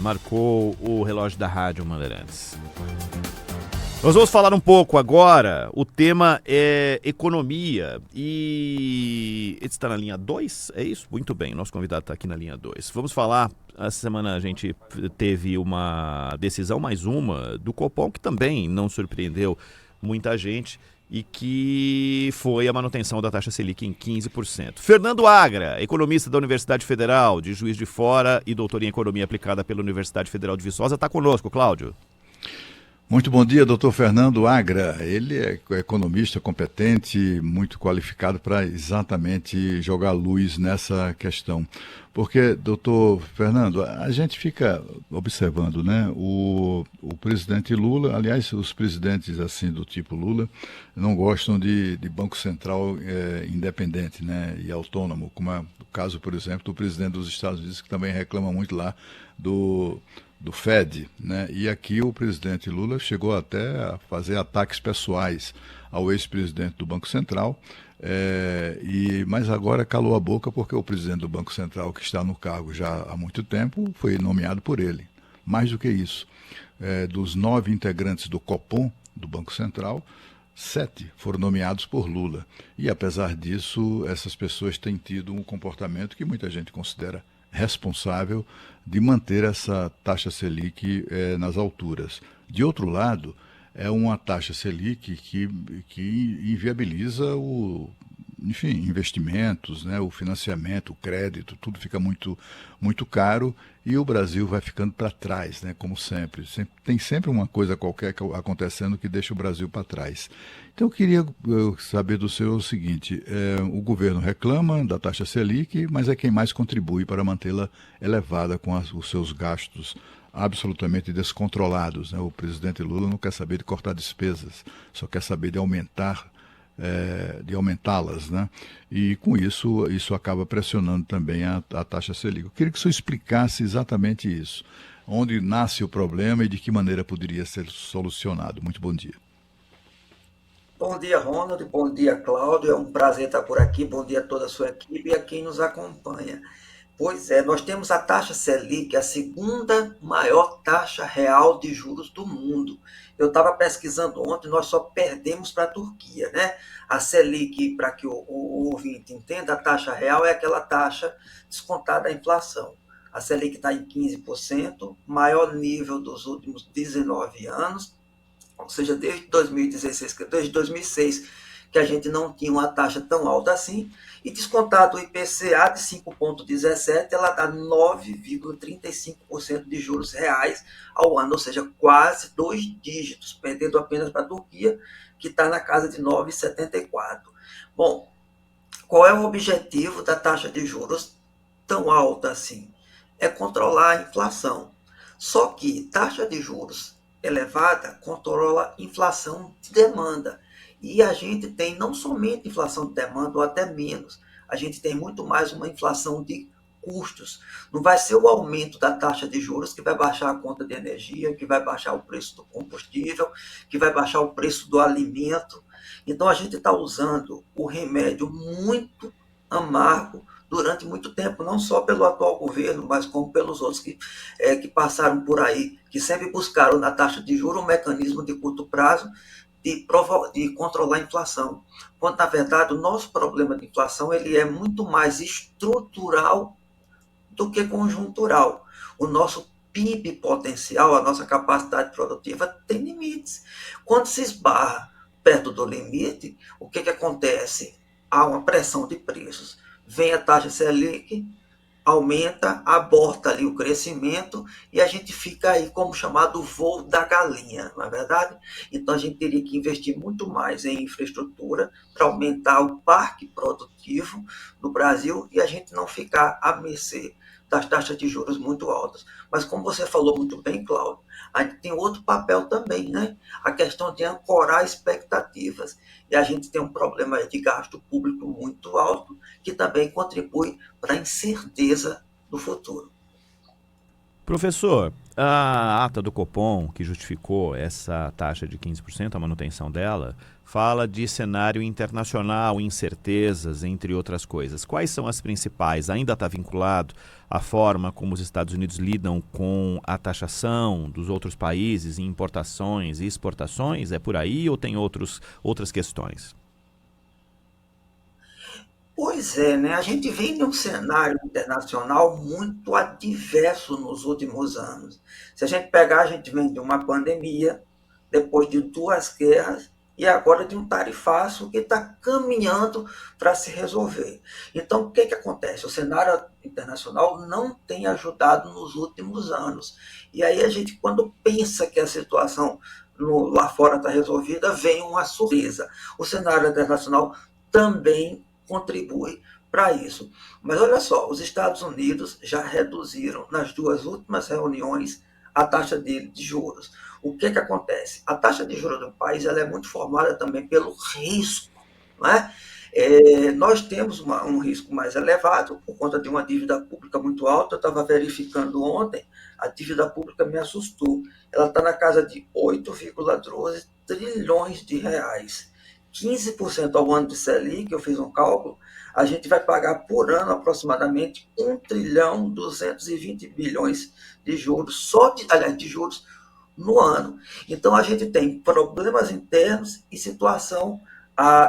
Marcou o relógio da Rádio Bandeirantes. Nós vamos falar um pouco agora, o tema é economia e... Ele está na linha 2, é isso? Muito bem, o nosso convidado está aqui na linha 2. Vamos falar, essa semana a gente teve uma decisão, mais uma, do Copom, que também não surpreendeu muita gente, e que foi a manutenção da taxa Selic em 15%. Fernando Agra, economista da Universidade Federal de Juiz de Fora e doutor em Economia Aplicada pela Universidade Federal de Viçosa, está conosco, Cláudio. Muito bom dia, doutor Fernando Agra. Ele é economista competente, muito qualificado para exatamente jogar luz nessa questão. Porque, doutor Fernando, a gente fica observando, né? O presidente Lula, aliás, os presidentes assim do tipo Lula, não gostam de Banco Central independente, né? E autônomo, como é o caso, por exemplo, do presidente dos Estados Unidos, que também reclama muito lá do Fed, né? E aqui o presidente Lula chegou até a fazer ataques pessoais ao ex-presidente do Banco Central, mas agora calou a boca porque o presidente do Banco Central, que está no cargo já há muito tempo, foi nomeado por ele. Mais do que isso, dos 9 integrantes do Copom, do Banco Central, 7 foram nomeados por Lula. E apesar disso, essas pessoas têm tido um comportamento que muita gente considera responsável de manter essa taxa Selic nas alturas. De outro lado, é uma taxa Selic que inviabiliza investimentos, né, o financiamento, o crédito, tudo fica muito, muito caro e o Brasil vai ficando para trás, né, como sempre. Tem sempre uma coisa qualquer acontecendo que deixa o Brasil para trás. Então eu queria saber do senhor o seguinte, o governo reclama da taxa Selic, mas é quem mais contribui para mantê-la elevada com os seus gastos absolutamente descontrolados, né? O presidente Lula não quer saber de cortar despesas, só quer saber de aumentá-las, né? E com isso acaba pressionando também a taxa Selic. Eu queria que o senhor explicasse exatamente isso, onde nasce o problema e de que maneira poderia ser solucionado. Muito bom dia. Bom dia, Ronald. Bom dia, Cláudio. É um prazer estar por aqui. Bom dia a toda a sua equipe e a quem nos acompanha. Pois é, nós temos a taxa Selic, a segunda maior taxa real de juros do mundo. Eu estava pesquisando ontem, nós só perdemos para a Turquia, né? A Selic, para que o ouvinte entenda, a taxa real é aquela taxa descontada da inflação. A Selic está em 15%, maior nível dos últimos 19 anos, ou seja, desde 2016, desde 2006, que a gente não tinha uma taxa tão alta assim, e descontado o IPCA de 5,17, ela dá 9,35% de juros reais ao ano, ou seja, quase 2 dígitos, perdendo apenas para a Turquia, que está na casa de 9,74. Bom, qual é o objetivo da taxa de juros tão alta assim? É controlar a inflação. Só que taxa de juros elevada controla inflação de demanda. E a gente tem não somente inflação de demanda, ou até menos, a gente tem muito mais uma inflação de custos. Não vai ser o aumento da taxa de juros que vai baixar a conta de energia, que vai baixar o preço do combustível, que vai baixar o preço do alimento. Então a gente está usando o remédio muito amargo durante muito tempo, não só pelo atual governo, mas como pelos outros que passaram por aí, que sempre buscaram na taxa de juros um mecanismo de curto prazo de controlar a inflação. Quando, na verdade, o nosso problema de inflação ele é muito mais estrutural do que conjuntural. O nosso PIB potencial, a nossa capacidade produtiva tem limites. Quando se esbarra perto do limite, o que acontece? Há uma pressão de preços. Vem a taxa Selic, aumenta, aborta ali o crescimento e a gente fica aí como chamado voo da galinha, não é verdade? Então a gente teria que investir muito mais em infraestrutura para aumentar o parque produtivo no Brasil e a gente não ficar à mercê das taxas de juros muito altas. Mas como você falou muito bem, Cláudio, a gente tem outro papel também, né? A questão de ancorar expectativas. E a gente tem um problema de gasto público muito alto, que também contribui para a incerteza do futuro. Professor, A ata do Copom, que justificou essa taxa de 15%, a manutenção dela, fala de cenário internacional, incertezas, entre outras coisas. Quais são as principais? Ainda está vinculado à forma como os Estados Unidos lidam com a taxação dos outros países em importações e exportações? É por aí ou tem outras questões? Pois é, né? A gente vem de um cenário internacional muito adverso nos últimos anos. Se a gente pegar, a gente vem de uma pandemia, depois de duas guerras e agora de um tarifaço que está caminhando para se resolver. Então, o que, que acontece? O cenário internacional não tem ajudado nos últimos anos. E aí a gente, quando pensa que a situação lá fora está resolvida, vem uma surpresa. O cenário internacional também contribui para isso. Mas olha só, os Estados Unidos já reduziram nas duas últimas reuniões a taxa de juros. O que, que acontece? A taxa de juros do país ela é muito formada também pelo risco. Não é? Nós temos um risco mais elevado por conta de uma dívida pública muito alta. Eu estava verificando ontem, a dívida pública me assustou. Ela está na casa de 8,12 trilhões de reais. 15% ao ano de Selic, eu fiz um cálculo, a gente vai pagar por ano aproximadamente 1 trilhão 220 bilhões de juros, de juros no ano. Então a gente tem problemas internos e situação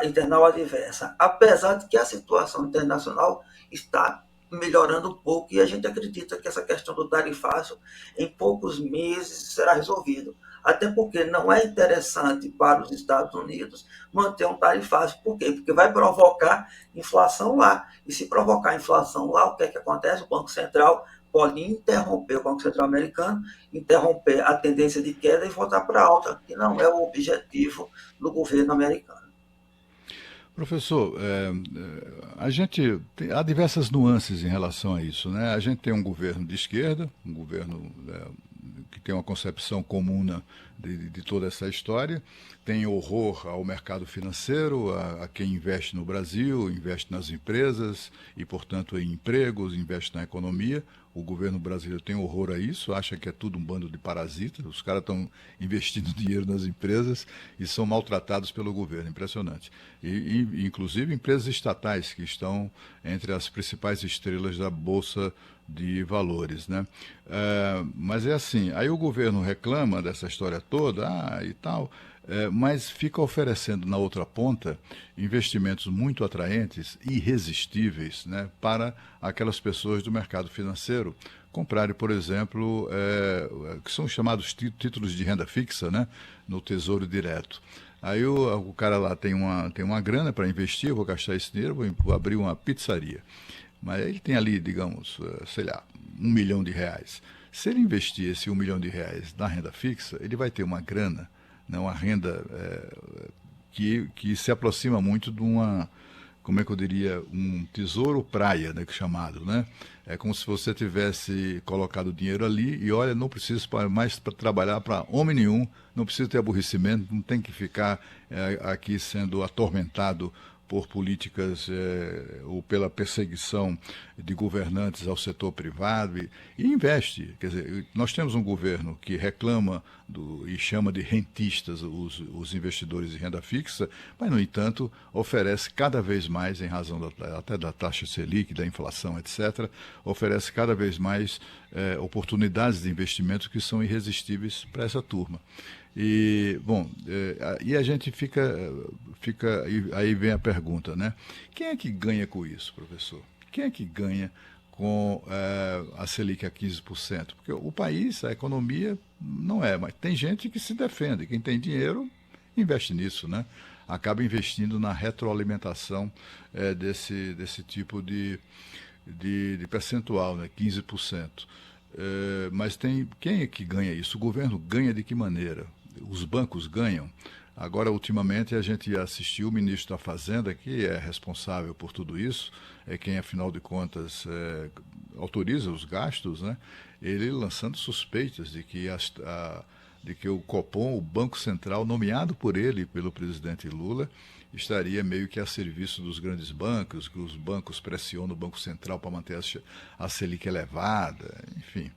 internal adversa, apesar de que a situação internacional está melhorando um pouco e a gente acredita que essa questão do tarifácio em poucos meses será resolvido. Até porque não é interessante para os Estados Unidos manter um tarifácio. Por quê? Porque vai provocar inflação lá. E se provocar inflação lá, o que é que acontece? O Banco Central pode interromper, o Banco Central americano, interromper a tendência de queda e voltar para alta, que não é o objetivo do governo americano. Professor, há diversas nuances em relação a isso, né? A gente tem um governo de esquerda, um governo que tem uma concepção comum de toda essa história, tem horror ao mercado financeiro, a quem investe no Brasil, investe nas empresas e, portanto, em empregos, investe na economia. O governo brasileiro tem horror a isso, acha que é tudo um bando de parasitas, os caras estão investindo dinheiro nas empresas e são maltratados pelo governo, impressionante. Inclusive empresas estatais que estão entre as principais estrelas da Bolsa de Valores, né? Mas é assim, aí o governo reclama dessa história toda e tal, mas fica oferecendo na outra ponta investimentos muito atraentes, irresistíveis, né, para aquelas pessoas do mercado financeiro comprarem, por exemplo, que são chamados títulos de renda fixa, né, no Tesouro Direto. Aí o cara lá tem uma grana para investir, eu vou gastar esse dinheiro, vou abrir uma pizzaria. Mas ele tem ali, digamos, sei lá, R$1 milhão. Se ele investir esse R$1 milhão na renda fixa, ele vai ter uma grana, né, uma renda que se aproxima muito de uma, como é que eu diria, um tesouro praia, né, chamado, né? É como se você tivesse colocado dinheiro ali e, olha, não preciso mais trabalhar para homem nenhum, não precisa ter aborrecimento, não tem que ficar aqui sendo atormentado por políticas ou pela perseguição de governantes ao setor privado e investe. Quer dizer, nós temos um governo que reclama e chama de rentistas os investidores de renda fixa, mas, no entanto, oferece cada vez mais, em razão até da taxa Selic, da inflação, etc., oferece cada vez mais oportunidades de investimento que são irresistíveis para essa turma. E, bom, e a gente fica aí vem a pergunta, né? Quem é que ganha com isso, professor? Quem é que ganha com a Selic a 15%? Porque o país, a economia, não mas tem gente que se defende. Quem tem dinheiro investe nisso, né? Acaba investindo na retroalimentação desse tipo de percentual, né? 15%. Mas quem é que ganha isso? O governo ganha de que maneira? Os bancos ganham. Agora, ultimamente, a gente assistiu o ministro da Fazenda, que é responsável por tudo isso, é quem, afinal de contas, autoriza os gastos, né? Ele lançando suspeitas de que de que o Copom, o Banco Central, nomeado por ele, pelo presidente Lula, estaria meio que a serviço dos grandes bancos, que os bancos pressionam o Banco Central para manter a Selic elevada, enfim.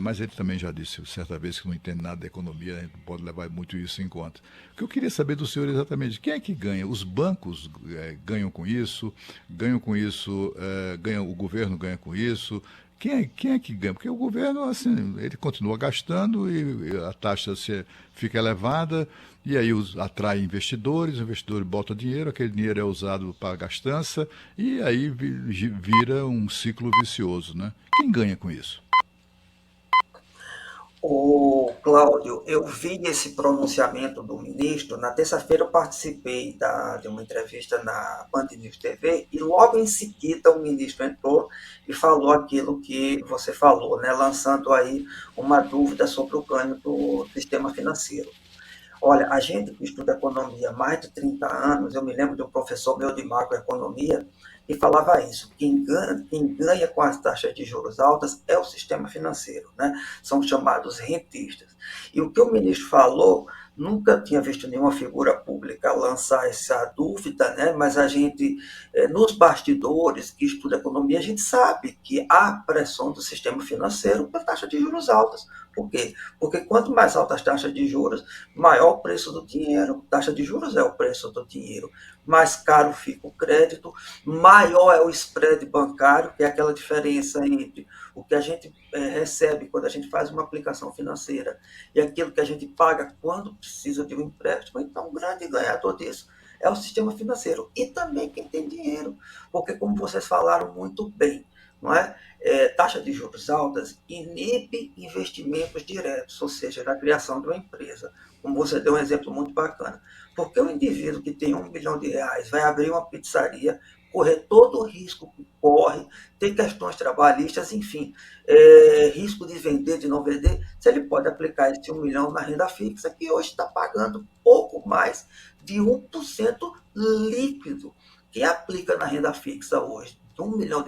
Mas ele também já disse certa vez que não entende nada da economia, a gente não pode levar muito isso em conta. O que eu queria saber do senhor exatamente, quem é que ganha? Os bancos ganham com isso, o governo ganha com isso, quem é que ganha? Porque o governo, assim, ele continua gastando e a taxa fica elevada e aí atrai investidores, o investidor bota dinheiro, aquele dinheiro é usado para gastança e aí vira um ciclo vicioso, né? Quem ganha com isso? O Cláudio, eu vi esse pronunciamento do ministro. Na terça-feira eu participei de uma entrevista na Band News TV e logo em seguida o ministro entrou e falou aquilo que você falou, né, lançando aí uma dúvida sobre o ganho do sistema financeiro. Olha, a gente que estuda economia há mais de 30 anos, eu me lembro de um professor meu de macroeconomia que falava isso: quem ganha com as taxas de juros altas é o sistema financeiro, né? São chamados rentistas. E o que o ministro falou, nunca tinha visto nenhuma figura pública lançar essa dúvida, né? Mas a gente, nos bastidores que estuda economia, a gente sabe que há pressão do sistema financeiro por taxa de juros altas. Por quê? Porque quanto mais altas as taxas de juros, maior o preço do dinheiro. Taxa de juros é o preço do dinheiro. Mais caro fica o crédito, maior é o spread bancário, que é aquela diferença entre o que a gente recebe quando a gente faz uma aplicação financeira e aquilo que a gente paga quando precisa de um empréstimo. Então, o grande ganhador disso é o sistema financeiro e também quem tem dinheiro, porque, como vocês falaram muito bem, não é? Taxa de juros altas inibe investimentos diretos, ou seja, da criação de uma empresa. Como você deu um exemplo muito bacana. Porque o indivíduo que tem R$ 1 milhão vai abrir uma pizzaria, correr todo o risco que corre, ter questões trabalhistas, enfim, risco de vender, de não vender, se ele pode aplicar esse 1 milhão na renda fixa, que hoje está pagando pouco mais de 1% líquido. Quem aplica na renda fixa hoje de R$ 1 milhão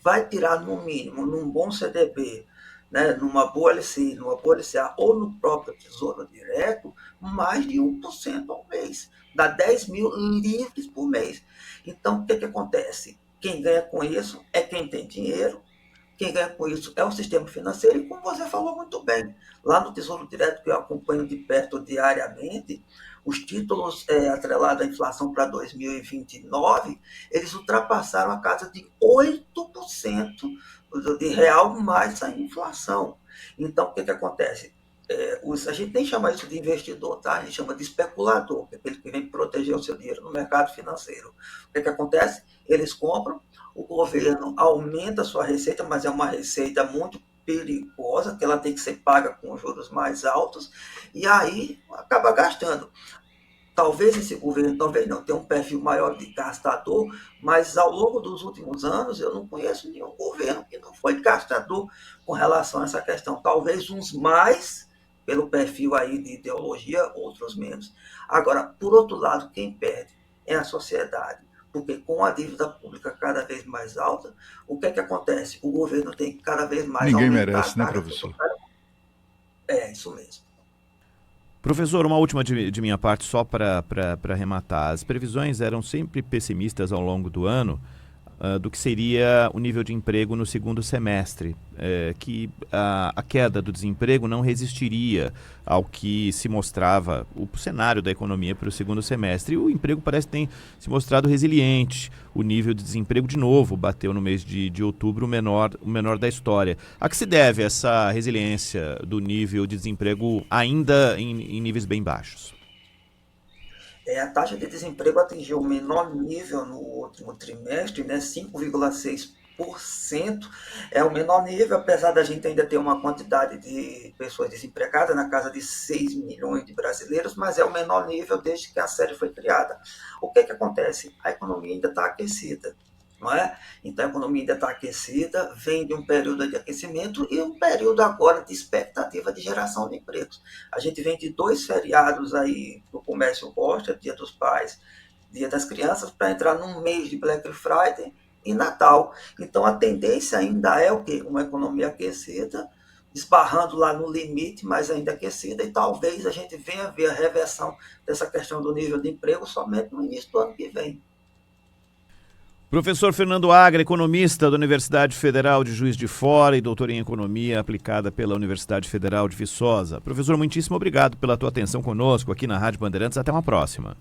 vai tirar, no mínimo, num bom CDB, né, numa boa LCI, numa boa LCA ou no próprio Tesouro Direto, mais de 1% ao mês. Dá 10 mil livres por mês. Então, o que acontece? Quem ganha com isso é quem tem dinheiro, quem ganha com isso é o sistema financeiro, e como você falou muito bem, lá no Tesouro Direto, que eu acompanho de perto diariamente, os títulos atrelados à inflação para 2029, eles ultrapassaram a casa de 8% de real mais a inflação. Então, o que acontece? A gente nem chama isso de investidor, tá? A gente chama de especulador, que é aquele que vem proteger o seu dinheiro no mercado financeiro. O que acontece? Eles compram, o governo aumenta a sua receita, mas é uma receita muito perigosa, que ela tem que ser paga com juros mais altos, e aí acaba gastando. Talvez esse governo, talvez não, tenha um perfil maior de gastador, mas ao longo dos últimos anos eu não conheço nenhum governo que não foi gastador com relação a essa questão. Talvez uns mais, pelo perfil aí de ideologia, outros menos. Agora, por outro lado, quem perde é a sociedade, porque com a dívida pública cada vez mais alta, o que acontece? O governo tem que cada vez mais Ninguém aumentar merece, a né, carga professor? tributária. É, isso mesmo. Professor, uma última de minha parte só para arrematar. As previsões eram sempre pessimistas ao longo do ano, do que seria o nível de emprego no segundo semestre, que a queda do desemprego não resistiria ao que se mostrava o cenário da economia para o segundo semestre. E o emprego parece que tem se mostrado resiliente. O nível de desemprego, de novo, bateu no mês de outubro o menor da história. A que se deve essa resiliência do nível de desemprego ainda em níveis bem baixos? A taxa de desemprego atingiu o menor nível no último trimestre, né, 5,6%. É o menor nível, apesar da gente ainda ter uma quantidade de pessoas desempregadas na casa de 6 milhões de brasileiros, mas é o menor nível desde que a série foi criada. O que acontece? A economia ainda está aquecida. Não é? Então a economia ainda está aquecida, vem de um período de aquecimento e um período agora de expectativa de geração de empregos. A gente vem de 2 feriados aí do comércio gosta, Dia dos Pais, Dia das Crianças, para entrar num mês de Black Friday e Natal. Então a tendência ainda é o quê? Uma economia aquecida, esbarrando lá no limite, mas ainda aquecida, e talvez a gente venha a ver a reversão dessa questão do nível de emprego somente no início do ano que vem. Professor Fernando Agra, economista da Universidade Federal de Juiz de Fora e doutor em Economia aplicada pela Universidade Federal de Viçosa. Professor, muitíssimo obrigado pela tua atenção conosco aqui na Rádio Bandeirantes. Até uma próxima.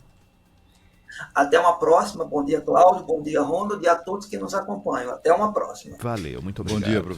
Até uma próxima. Bom dia, Cláudio. Bom dia, Ronald, e a todos que nos acompanham. Até uma próxima. Valeu, muito obrigado. Bom dia, professor.